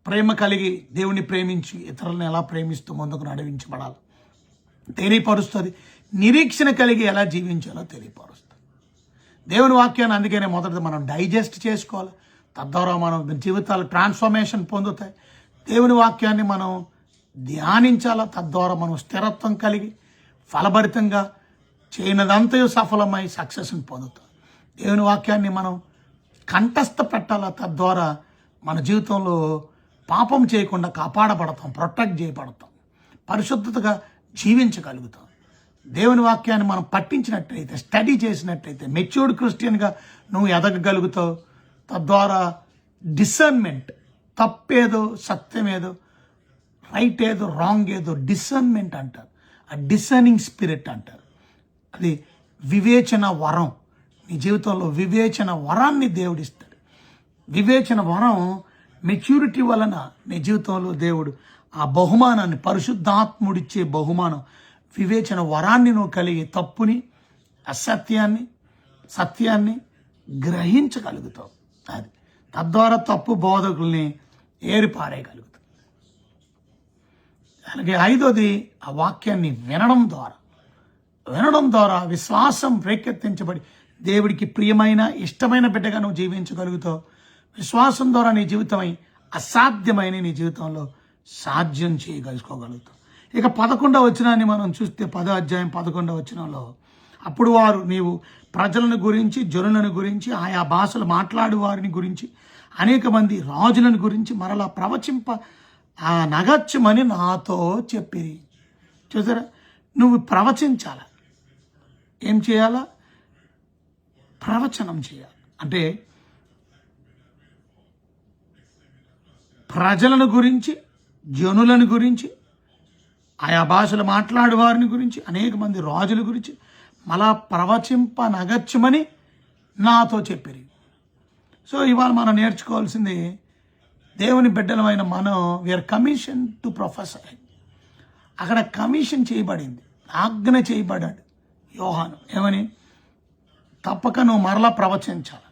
ప్రేమ కలిగి దేవుని ప్రేమించి ఇతరులను ఎలా ప్రేమిస్తూ ముందుకు నడిపించబడాలి తెలియపరుస్తుంది. నిరీక్షణ కలిగి ఎలా జీవించాలో తెలియపరుస్తుంది దేవుని వాక్యాన్ని. అందుకనే మొదటిది మనం డైజెస్ట్ చేసుకోవాలి. తద్వారా మనం జీవితాలు ట్రాన్స్ఫర్మేషన్ పొందుతాయి. దేవుని వాక్యాన్ని మనం ధ్యానించాలా. తద్వారా మనం స్థిరత్వం కలిగి ఫలభరితంగా చేయనదంతయు సఫలమై సక్సెస్ని పొందుతాం. దేవుని వాక్యాన్ని మనం కంఠస్థ పెట్టాలా. తద్వారా మన జీవితంలో పాపం చేయకుండా కాపాడబడతాం, ప్రొటెక్ట్ చేయబడతాం, పరిశుద్ధతగా జీవించగలుగుతాం. దేవుని వాక్యాన్ని మనం పట్టించినట్లయితే, స్టడీ చేసినట్లయితే మెచ్యూర్డ్ క్రిస్టియన్గా నువ్వు ఎదగగలుగుతావు. తద్వారా డిసర్న్మెంట్, తప్పేదో సత్యమేదో, రైట్ ఏదో రాంగ్ ఏదో డిసర్న్మెంట్ అంటారు. ఆ డిసర్నింగ్ స్పిరిట్ అంటారు. అది వివేచన వరం. నీ జీవితంలో వివేచన వరాన్ని దేవుడిస్తాడు. వివేచన వరం మెచ్యూరిటీ వలన నీ జీవితంలో దేవుడు ఆ బహుమానాన్ని, పరిశుద్ధాత్ముడిచ్చే బహుమానం వివేచన వరాన్ని నువ్వు కలిగి తప్పుని, అసత్యాన్ని, సత్యాన్ని గ్రహించగలుగుతావు. అది తద్వారా తప్పు బోధకుల్ని ఏరిపారేయగలుగుతావు. అలాగే 5వది, ఆ వాక్యాన్ని వినడం ద్వారా విశ్వాసం రేకెత్తించబడి దేవుడికి ప్రియమైన ఇష్టమైన బిడ్డగా నువ్వు జీవించగలుగుతావు. విశ్వాసం ద్వారా నీ జీవితమై అసాధ్యమైన నీ జీవితంలో సాధ్యం చేయగలుగుతావు. ఇక 11వ వచనాన్ని మనం చూస్తే 10వ అధ్యాయం 11వ వచనంలో, అప్పుడు వారు నీవు ప్రజలను గురించి, జనులను గురించి, ఆయా భాషలు మాట్లాడు వారిని గురించి, అనేక మంది రాజులను గురించి మరలా ప్రవచింప నగచ్చమని నాతో చెప్పిరి. చూసారా, నువ్వు ప్రవచించాలా. ఏం చేయాలా? ప్రవచనం చేయాలి. అంటే ప్రజలను గురించి, జనులను గురించి, ఆయా భాషలు మాట్లాడే వారిని గురించి, అనేక మంది రాజుల గురించి మళ్ళా ప్రవచింపనగచ్చమని నాతో చెప్పారు. సో ఇవాళ మనం నేర్చుకోవాల్సింది, దేవుని బిడ్డలమైన మనం వీఆర్ కమిషన్ టు ప్రొఫెసర్. అక్కడ కమిషన్ చేయబడింది, ఆజ్ఞ చేయబడ్డాడు యోహాను. ఏమని? తప్పక నువ్వు మరలా ప్రవచించాలి.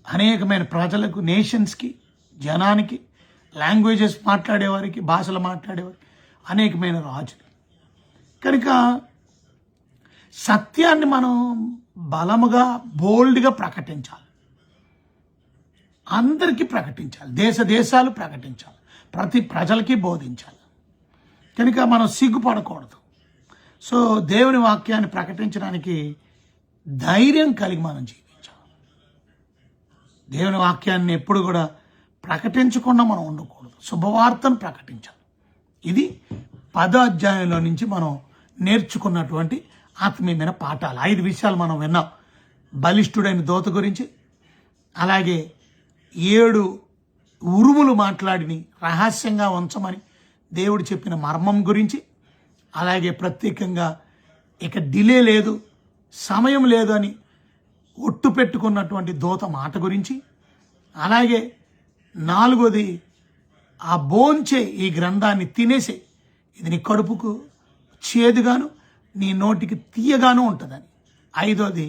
అనేకమైన ప్రజలకు, నేషన్స్కి, జనానికి, లాంగ్వేజెస్ మాట్లాడేవారికి, భాషలు మాట్లాడేవారికి, అనేకమైన రాజులు. కనుక సత్యాన్ని మనం బలముగా, బోల్డ్గా ప్రకటించాలి. అందరికీ ప్రకటించాలి, దేశాలు ప్రకటించాలి, ప్రతి ప్రజలకి బోధించాలి. కనుక మనం సిగ్గుపడకూడదు. సో దేవుని వాక్యాన్ని ప్రకటించడానికి ధైర్యం కలిగి మనం జీవించాలి. దేవుని వాక్యాన్ని ఎప్పుడు కూడా ప్రకటించకుండా మనం ఉండకూడదు, శుభవార్తను ప్రకటించాలి. ఇది 10వ అధ్యాయంలో నుంచి మనం నేర్చుకున్నటువంటి ఆత్మీయమైన పాఠాలు. 5 విషయాలు మనం విన్నాం. బలిష్ఠుడైన దూత గురించి, అలాగే 7 ఉరుములు మాట్లాడిని రహస్యంగా ఉంచమని దేవుడు చెప్పిన మర్మం గురించి, అలాగే ప్రత్యేకంగా ఇక డిలే లేదు, సమయం లేదు అని ఒట్టు పెట్టుకున్నటువంటి దూత మాట గురించి, అలాగే 4వది ఆ బోంచే ఈ గ్రంథాన్ని తినేసే, ఇది నీ కడుపుకు చేదుగాను నీ నోటికి తీయగాను ఉంటుందని. 5వది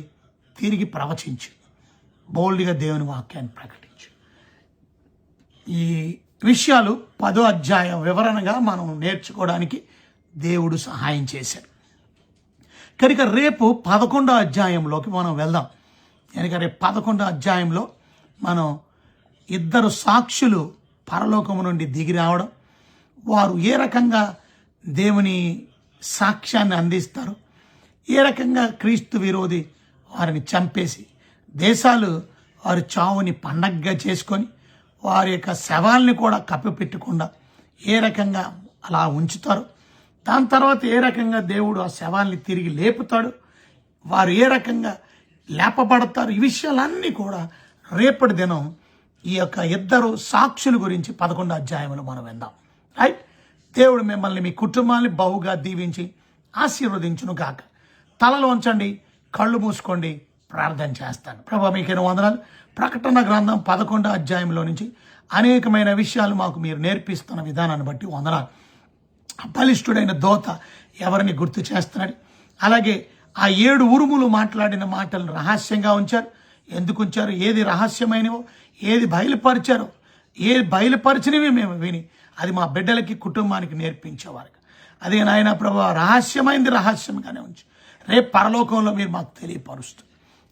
తిరిగి ప్రవచించు, బోల్డ్గా దేవుని వాక్యాన్ని ప్రకటించు. ఈ విషయాలు 10వ అధ్యాయం వివరణగా మనం నేర్చుకోవడానికి దేవుడు సహాయం చేశాడు. కనుక రేపు 11వ అధ్యాయంలోకి మనం వెళ్దాం. ఎందుకంటే 11వ అధ్యాయంలో మనం 2 సాక్షులు పరలోకము నుండి దిగి రావడం, వారు ఏ రకంగా దేవుని సాక్ష్యాన్ని అందిస్తారు, ఏ రకంగా క్రీస్తు విరోధి వారిని చంపేసి దేశాలు వారి చావుని పండగగా చేసుకొని వారి యొక్క శవాల్ని కూడా కప్పిపెట్టకుండా ఏ రకంగా అలా ఉంచుతారు, దాని తర్వాత ఏ రకంగా దేవుడు ఆ శవాల్ని తిరిగి లేపుతాడు, వారు ఏ రకంగా లేపబడతారు, ఈ విషయాలన్నీ కూడా రేపటి దినం ఈ యొక్క 2 సాక్షుల గురించి 11వ అధ్యాయంలో మనం విందాం. రైట్? దేవుడు మిమ్మల్ని, మీ కుటుంబాన్ని బహుగా దీవించి ఆశీర్వదించును గాక. తలలు ఉంచండి, కళ్ళు మూసుకోండి, ప్రార్థన చేస్తాను. ప్రభా మీకైనా వందనాలు. ప్రకటన గ్రంథం 11వ అధ్యాయంలో నుంచి అనేకమైన విషయాలు మాకు మీరు నేర్పిస్తున్న విధానాన్ని బట్టి వందనాలు. బలిష్ఠుడైన దూత ఎవరిని గుర్తు చేస్తున్నాడు, అలాగే ఆ 7 ఉరుములు మాట్లాడిన మాటలను రహస్యంగా ఉంచారు. ఎందుకు ఉంచారు, ఏది రహస్యమైనవో, ఏది బయలుపరిచారో, ఏది బయలుపరిచినవి మేము విని అది మా బిడ్డలకి, కుటుంబానికి నేర్పించేవారు. అదే నాయన ప్రభా, రహస్యమైంది రహస్యంగానే ఉంచి రేపు పరలోకంలో మీరు మాకు తెలియపరుస్తూ,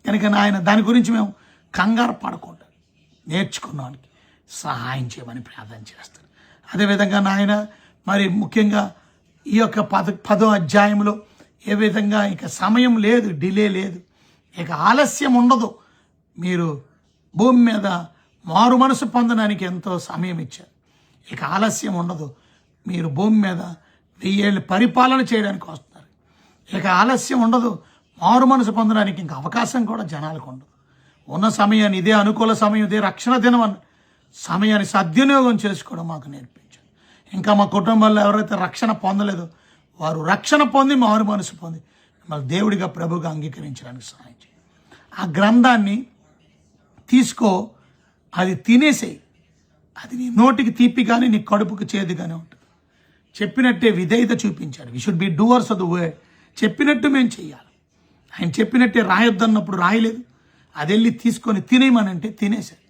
కనుక నాయన దాని గురించి మేము కంగారు పడకుండా నేర్చుకున్నానికి సహాయం చేయమని ప్రార్థన చేస్తాను. అదేవిధంగా నాయన మరి ముఖ్యంగా ఈ యొక్క 10వ అధ్యాయంలో ఏ విధంగా ఇక సమయం లేదు, డిలే లేదు, ఇక ఆలస్యం ఉండదు. మీరు భూమి మీద మారు మనసు పొందడానికి ఎంతో సమయం ఇచ్చారు, ఇక ఆలస్యం ఉండదు. మీరు భూమి మీద 1000 ఏళ్ళు పరిపాలన చేయడానికి వస్తున్నారు, ఇక ఆలస్యం ఉండదు. మారు మనసు పొందడానికి ఇంకా అవకాశం కూడా జనాలకు ఉండదు. ఉన్న సమయాన్ని, ఇదే అనుకూల సమయం, ఇదే రక్షణ దినం అన్న సమయాన్ని సద్వినియోగం చేసుకోవడం మాకు నేర్పించారు. ఇంకా మా కుటుంబాల్లో ఎవరైతే రక్షణ పొందలేదో వారు రక్షణ పొంది, మారు మనసు పొంది మళ్ళీ దేవుడిగా, ప్రభుగా అంగీకరించడానికి సహాయం చేయండి. ఆ గ్రంథాన్ని తీసుకో, అది తినేసేయి, అది నీ నోటికి తీపి కానీ నీ కడుపుకు చేదుగానే ఉంటుంది. చెప్పినట్టే విధేయత చూపించాడు. We should be doers of the word. చెప్పినట్టు మేము చెయ్యాలి. ఆయన చెప్పినట్టే రాయొద్దన్నప్పుడు రాయలేదు, అది వెళ్ళి తీసుకొని తినేయమనంటే తినేశాడు.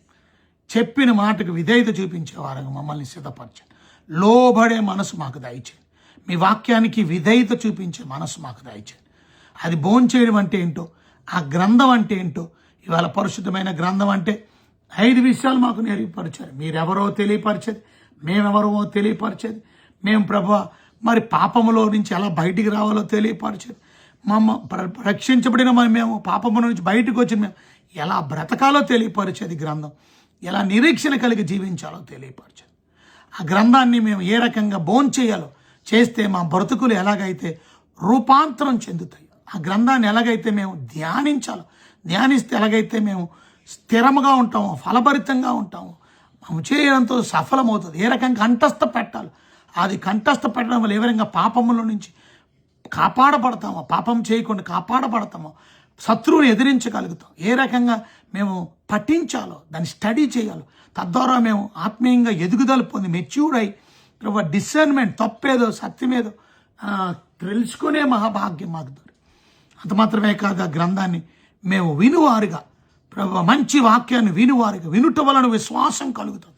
చెప్పిన మాటకు విధేయత చూపించేవారు మమ్మల్ని సిద్ధపరచండి. లోబడే మనసు మాకు దయచేయండి. మీ వాక్యానికి విధేయత చూపించే మనసు మాకు దయచేయండి. అది భోంచేయడం అంటే ఏంటో, ఆ గ్రంథం అంటే ఏంటో, ఇవాళ పరిశుద్ధమైన గ్రంథం అంటే 5 విషయాలు మాకు తెలియపరిచారు. మీరెవరో తెలియపరిచేది, మేమెవరో తెలియపరిచేది, మేము ప్రభు మరి పాపములో నుంచి ఎలా బయటికి రావాలో తెలియపరిచేది, రక్షించబడిన మేము పాపముల నుంచి బయటకు వచ్చిన మేము ఎలా బ్రతకాలో తెలియపరిచేది గ్రంథం, ఎలా నిరీక్షణ కలిగి జీవించాలో తెలియపరిచేది. ఆ గ్రంథాన్ని మేము ఏ రకంగా భోంచేయాలో చేస్తే మా బ్రతుకులు ఎలాగైతే రూపాంతరం చెందుతాయి, ఆ గ్రంథాన్ని ఎలాగైతే మేము ధ్యానించాలో, ధ్యానిస్తే ఎలాగైతే మేము స్థిరముగా ఉంటామో, ఫలభరితంగా ఉంటామో, మనం చేయడంతో సఫలమవుతుంది. ఏ రకంగా కంఠస్థ పెట్టాలి, అది కంఠస్థ పెట్టడం వల్ల ఏ విధంగా పాపముల నుంచి కాపాడబడతామో, పాపం చేయకుండా కాపాడబడతామో, శత్రువుని ఎదిరించగలుగుతాం, ఏ రకంగా మేము పఠించాలో దాన్ని స్టడీ చేయాలో, తద్వారా మేము ఆత్మీయంగా ఎదుగుదల పొంది మెచ్యూర్ అయి డిసర్న్మెంట్ తప్పేదో సత్యమేదో తెలుసుకునే మహాభాగ్యం మాకు దొరికి. అంత మాత్రమే కాదు, ఆ గ్రంథాన్ని మేము వినువారుగా, ప్రభు మంచి వాక్యాన్ని వినువారుగా, వినుట వలన విశ్వాసం కలుగుతుంది.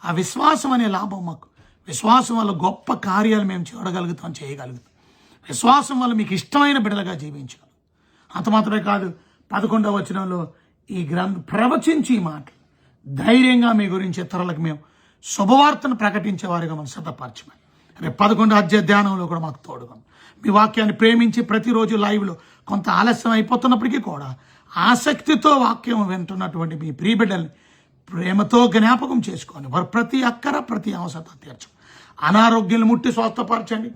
ఆ విశ్వాసం అనే లాభం మాకు, విశ్వాసం వల్ల గొప్ప కార్యాలు మేము చూడగలుగుతాం, చేయగలుగుతాం. విశ్వాసం వల్ల మీకు ఇష్టమైన బిడ్డలుగా జీవించగలం. అంత మాత్రమే కాదు, 11వ వచనంలో ఈ ప్రవచించి ఈ మాట ధైర్యంగా మీ గురించి ఇతరులకు మేము శుభవార్తను ప్రకటించే వారిగా మనం సిద్ధపరచమని. రేపు 11వ అధ్యాయ ధ్యానంలో కూడా మాకు తోడుగా మీ వాక్యాన్ని ప్రేమించి ప్రతిరోజు లైవ్లో కొంత ఆలస్యం అయిపోతున్నప్పటికీ కూడా ఆసక్తితో వాక్యం వింటున్నటువంటి మీ ప్రియ బిడ్డల్ని ప్రేమతో జ్ఞాపకం చేసుకొని వారు ప్రతి అక్కర ప్రతి అవసరత తీర్చు. అనారోగ్యాన్ని ముట్టి స్వస్థపరచండి.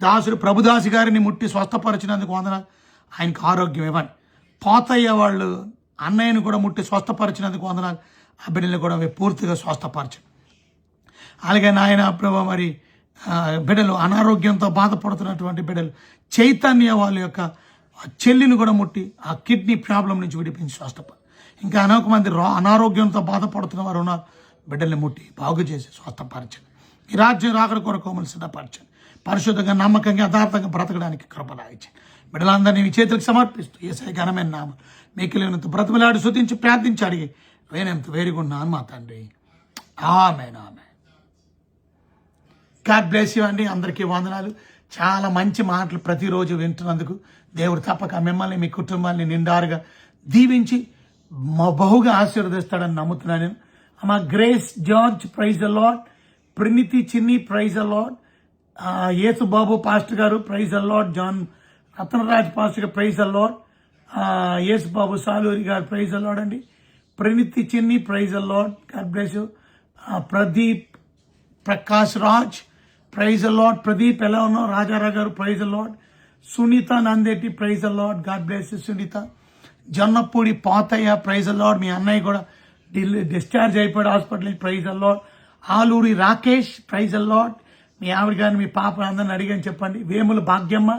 దాసుడు ప్రభుదాసి గారిని ముట్టి స్వస్థపరిచినందుకు వందనాలు. ఆయనకు ఆరోగ్యం ఇవ్వండి. పోతయ్య వాళ్ళు అన్నయ్యను కూడా ముట్టి స్వస్థపరిచినందుకు వందనాలు. ఆ బిడ్డల్ని కూడా పూర్తిగా స్వస్థపరచండి. అలాగే నాయన ప్రభు మరి బిడ్డలు అనారోగ్యంతో బాధపడుతున్నటువంటి బిడ్డలు చైతన్య వాళ్ళ యొక్క చెల్లిని కూడా ముట్టి ఆ కిడ్నీ ప్రాబ్లం నుంచి విడిపించి స్వస్థపడి, ఇంకా అనేక మంది అనారోగ్యంతో బాధపడుతున్న వారు ఉన్నారు. బిడ్డల్ని ముట్టి బాగు చేసి స్వస్థపరచండి. ఈ రాజ్యం రాకడ కొరకు మమ్మల్ని సిద్ధపరచండి. పరిశుద్ధంగా నమ్మకంగా యథార్థంగా బ్రతకడానికి కృపలాగించండి. బిడ్డలందరినీ మీ చేతులకు సమర్పిస్తూ యేసయ్య ఘనమైన నామం మీకిలేనంత బ్రతిమలాడి శుతించి ప్రార్థించి అడిగి వేరేంత వేరుగున్నాను మా తండ్రి. ఆమేన్ ఆమేన్. గాడ్ బ్లెస్ యూ అండి. అందరికీ వందనాలు. చాలా మంచి మాటలు ప్రతిరోజు వింటున్నందుకు దేవుడు తప్పక మిమ్మల్ని మీ కుటుంబాన్ని నిండారుగా దీవించి బహుగా ఆశీర్వదిస్తాడని నమ్ముతున్నాను నేను. అమ్మ Grace George praise the Lord, Priniti Chinni praise the Lord, Yesu Babu pastor garu praise the Lord, John Ratnaraj pastor garu praise the Lord, Yesu Babu Saluri garu praise the Lord అండి, Priniti Chinni praise the Lord. God bless you. Pradeep Prakash Raj praise the Lord. Pradeep ఎలా ఉన్నావు? Rajarao garu praise the Lord. Sunitha Nandeti praise the Lord. God bless you Sunitha. Jonnapudi Pathayya praise the Lord. మీ అన్నయ్య కూడా discharge అయిపోయాడు hospital, praise the Lord. Aluri Rakesh praise the Lord. మీ ఆవిడ గారిని మీ పాప అందరిని అడిగాని చెప్పండి. Vemula Bhagyamma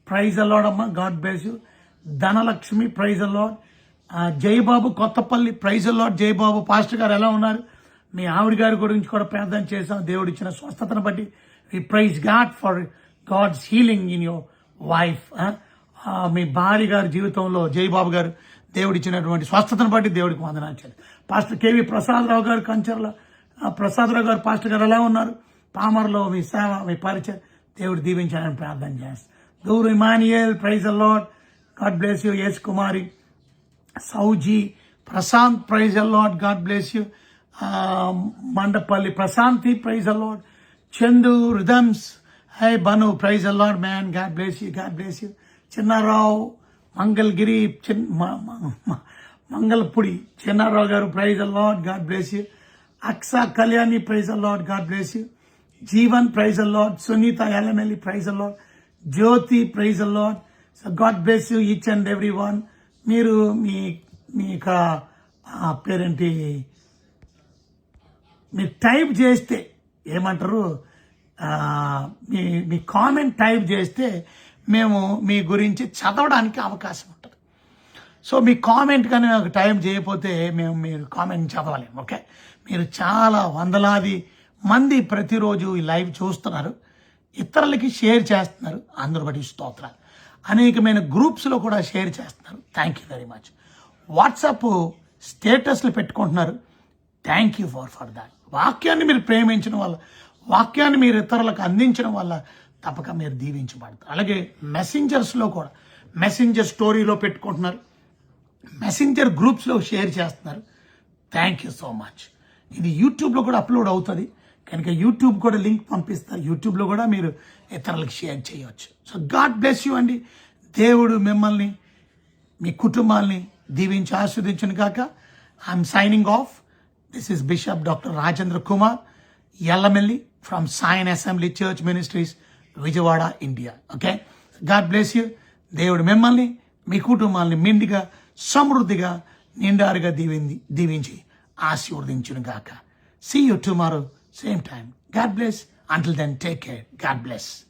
praise the Lord అమ్మ. God bless you. Dhanalakshmi praise the Lord. Jayababu Kothapalli praise the Lord. Jayababu pastor garu ఎలా ఉన్నారు? మీ ఆవిడ గారి గురించి కూడా ప్రార్థన చేశాం. దేవుడు ఇచ్చిన స్వస్థతను బట్టి we praise God for God's healing in your wife. మీ భార్య గారి జీవితంలో జయబాబు గారు దేవుడు ఇచ్చినటువంటి స్వస్థతను బట్టి దేవుడికి వందనాలు. పాస్టర్ కేవి ప్రసాదరావు గారు కంచర్ల ప్రసాదరావు గారు పాస్టర్ గారు ఎలా ఉన్నారు? పామర్లో మీ సేవ మీ పరిచయం దేవుడు దీవించాలని ప్రార్థన చేస్తాను. Dooru Emmanuel praise the Lord. God bless you. S Kumari Sowji Prashanth praise the Lord. God bless you. Mandapalli Prashanthi praise the Lord. Chandu rhythms hi Banu praise the Lord man. God bless you. God bless you. Chinnarao Mangalagiri Mangalapudi Chinnarao garu praise the Lord. God bless you. Aksa Kalyani praise the Lord. God bless you. Jeevan praise the Lord. Sunitha Elamelli praise the Lord. Jyothi praise the Lord. So God bless you each and every one. మీరు మీ పేరేంటి మీరు type చేస్తే ఏమంటారు, మీ comment type చేస్తే మేము మీ గురించి చదవడానికి అవకాశం ఉంటుంది. సో మీ కామెంట్ కానీ నాకు టైప్ చేయకపోతే మేము మీరు కామెంట్ చదవలేము. ఓకే, మీరు చాలా వందలాది మంది ప్రతిరోజు ఈ లైవ్ చూస్తున్నారు, ఇతరులకి షేర్ చేస్తున్నారు. అందరూ బట్టి స్తోత్రాలు. అనేకమైన గ్రూప్స్లో కూడా షేర్ చేస్తున్నారు. Thank you very much. WhatsApp స్టేటస్లు పెట్టుకుంటున్నారు. Thank you for that. వాక్యాన్ని మీరు ప్రేమించడం వల్ల, వాక్యాన్ని మీరు ఇతరులకు అందించడం వల్ల తప్పక మీరు దీవించబడతారు. అలాగే మెసెంజర్స్లో కూడా మెసెంజర్ స్టోరీలో పెట్టుకుంటున్నారు, మెసెంజర్ గ్రూప్స్లో షేర్ చేస్తున్నారు. Thank you so much. ఇది యూట్యూబ్లో కూడా అప్లోడ్ అవుతుంది కనుక యూట్యూబ్ కూడా లింక్ పంపిస్తారు. యూట్యూబ్లో కూడా మీరు ఇతరులకు షేర్ చేయవచ్చు. సో గాడ్ బ్లెస్ యూ అండి. దేవుడు మిమ్మల్ని మీ కుటుంబాన్ని దీవించి ఆస్వాదించును కాక. I'm signing off. This is Bishop Dr. Rajendra Kumar Yellamelli from Zion Assembly Church Ministries, Vijayawada, India. Okay? God bless you. దేవుడు మిమ్మల్ని మీ కుటుంబాన్ని మెండిగా సమృద్ధిగా నిండారుగా దీవించి ఆశీర్వదించును గాక. See you tomorrow, same time. God bless. Until then, take care. God bless.